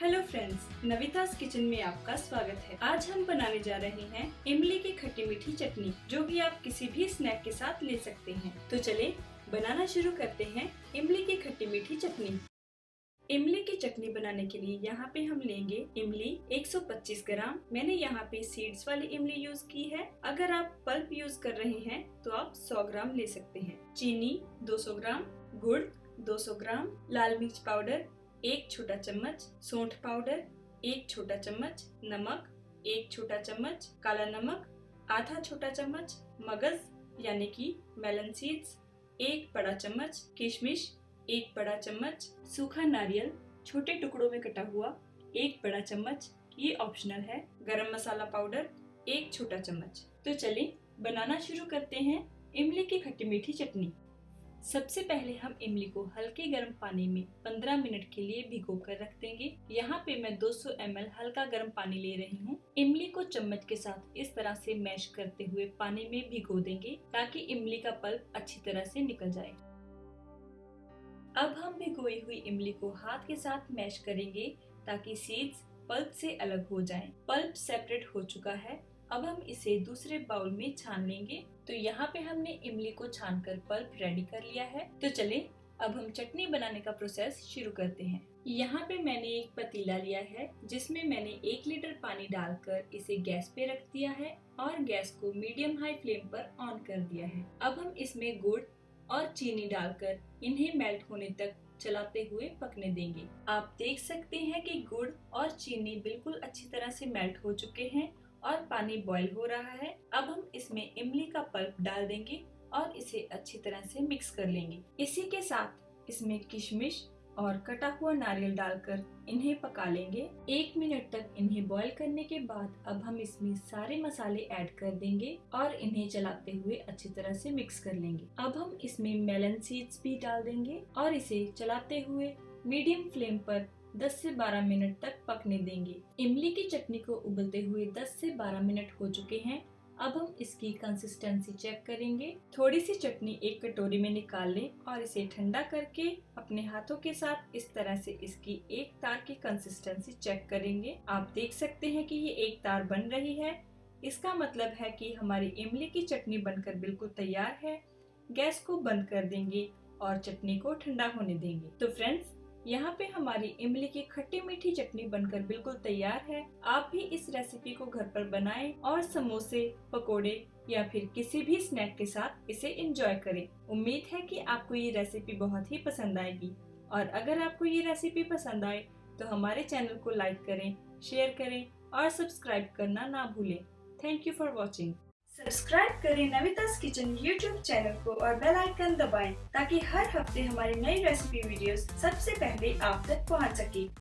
Hello friends, नविता's kitchen में आपका स्वागत है। आज हम बनाने जा रहे हैं इमली की खट्टी मीठी चटनी, जो कि आप किसी भी स्नैक के साथ ले सकते हैं। तो चले बनाना शुरू करते हैं इमली की खट्टी मीठी चटनी। इमली की चटनी बनाने के लिए यहाँ पे हम लेंगे इमली 125 ग्राम। मैंने यहाँ पे सीड्स वाली इमली यूज की है। अगर आप पल्प यूज कर रहे हैं तो आप 100 ग्राम ले सकते हैं। चीनी 200 ग्राम, गुड़ 200 ग्राम, लाल मिर्च पाउडर 1 छोटा चम्मच, सौंठ पाउडर 1 छोटा चम्मच, नमक 1 छोटा चम्मच, काला नमक आधा छोटा चम्मच, मगज यानी कि मेलन सीड्स 1 बड़ा चम्मच, किशमिश 1 बड़ा चम्मच, सूखा नारियल छोटे टुकड़ों में कटा हुआ 1 बड़ा चम्मच, ये ऑप्शनल है। गरम मसाला पाउडर 1 छोटा चम्मच। तो चलिए बनाना शुरू करते हैं इमली की खट्टी मीठी चटनी। सबसे पहले हम इमली को हल्के गर्म पानी में 15 मिनट के लिए भिगो कर रख देंगे। यहाँ पे मैं 200 ml हल्का गर्म पानी ले रही हूँ। इमली को चम्मच के साथ इस तरह से मैश करते हुए पानी में भिगो देंगे ताकि इमली का पल्प अच्छी तरह से निकल जाए। अब हम भिगोई हुई इमली को हाथ के साथ मैश करेंगे ताकि सीड्स पल्प से अलग हो जाएं। पल्प सेपरेट हो चुका है। अब हम इसे दूसरे बाउल में छान लेंगे। तो यहाँ पे हमने इमली को छानकर पल्प रेडी कर लिया है। तो चले अब हम चटनी बनाने का प्रोसेस शुरू करते हैं। यहाँ पे मैंने एक पतीला लिया है जिसमें मैंने 1 लीटर पानी डालकर इसे गैस पे रख दिया है और गैस को मीडियम हाई फ्लेम पर ऑन कर दिया है। अब हम इसमें गुड़ और चीनी डालकर इन्हें मेल्ट होने तक चलाते हुए पकने देंगे। आप देख सकते हैं कि गुड़ और चीनी बिल्कुल अच्छी तरह से मेल्ट हो चुके हैं और पानी बॉईल हो रहा है। अब हम इसमें इमली का पल्प डाल देंगे और इसे अच्छी तरह से मिक्स कर लेंगे। इसी के साथ इसमें किशमिश और कटा हुआ नारियल डालकर इन्हें पका लेंगे। 1 मिनट तक इन्हें बॉईल करने के बाद अब हम इसमें सारे मसाले ऐड कर देंगे और इन्हें चलाते हुए अच्छी तरह से मिक्स कर लेंगे। अब हम इसमें मेलन सीड्स भी डाल देंगे और इसे चलाते हुए मीडियम फ्लेम पर 10 से 12 मिनट तक पकने देंगे। इमली की चटनी को उबलते हुए 10 से 12 मिनट हो चुके हैं। अब हम इसकी कंसिस्टेंसी चेक करेंगे। थोड़ी सी चटनी एक कटोरी में निकाल लें और इसे ठंडा करके अपने हाथों के साथ इस तरह से इसकी एक तार की कंसिस्टेंसी चेक करेंगे। आप देख सकते हैं कि ये एक तार बन रही है। इसका मतलब है कि हमारी इमली की चटनी बनकर बिल्कुल तैयार है। गैस को बंद कर देंगे और चटनी को ठंडा होने देंगे। तो फ्रेंड्स, यहाँ पे हमारी इमली की खट्टी मीठी चटनी बनकर बिल्कुल तैयार है। आप भी इस रेसिपी को घर पर बनाएं और समोसे, पकोड़े या फिर किसी भी स्नैक के साथ इसे एंजॉय करें। उम्मीद है कि आपको ये रेसिपी बहुत ही पसंद आएगी और अगर आपको ये रेसिपी पसंद आए तो हमारे चैनल को लाइक करें, शेयर करें और सब्सक्राइब करना ना भूलें। Thank you for watching. Subscribe करें नविता's किचन YouTube चैनल को और बेल आइकन दबाएं ताकि हर हफ्ते हमारी नई रेसिपी वीडियोस सबसे पहले आप तक पहुंच सके।